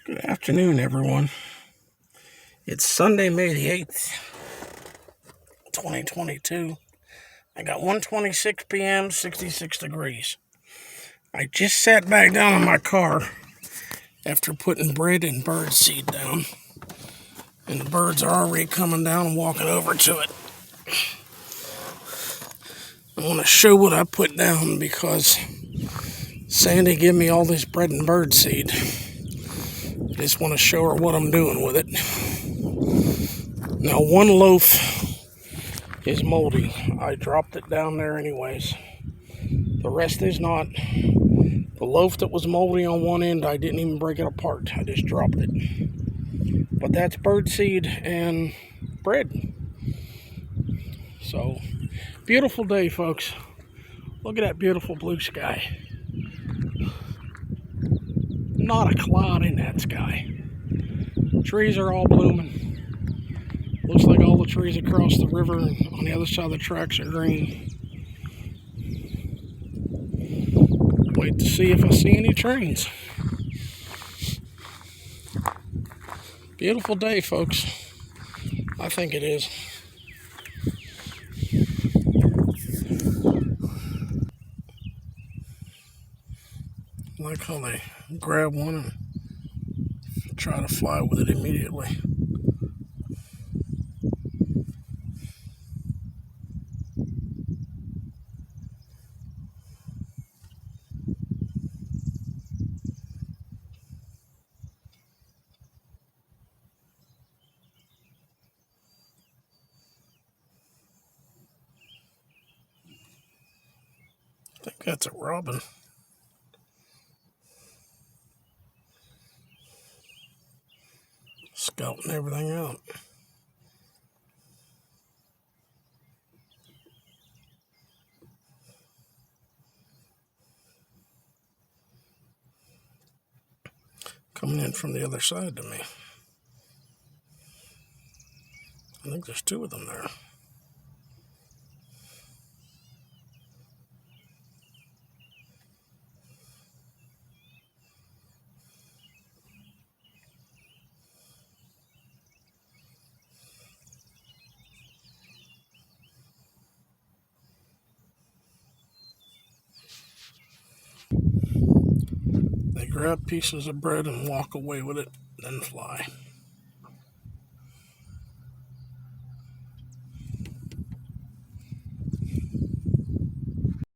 Good afternoon, everyone. It's Sunday, May the 8th, 2022. I got 1:26 p.m., 66 degrees. I just sat back down in my car after putting bread and birdseed down. And the birds are already coming down and walking over to it. I want to show what I put down because Sandy gave me all this bread and birdseed. I just want to show her what I'm doing with it. Now, one loaf is moldy. I dropped it down there anyways. The rest is not. The loaf that was moldy on one end, I didn't even break it apart. I just dropped it. But that's birdseed and bread. So, beautiful day, folks. Look at that beautiful blue sky. Not a cloud in that sky. Trees are all blooming. Looks like all the trees across the river and on the other side of the tracks are green. Wait to see if I see any trains. Beautiful day, folks. I think it is. I like how they grab one and try to fly with it immediately. I think that's a robin. Scouting everything out. Coming in from the other side to me. I think there's two of them there. They grab pieces of bread and walk away with it, then fly.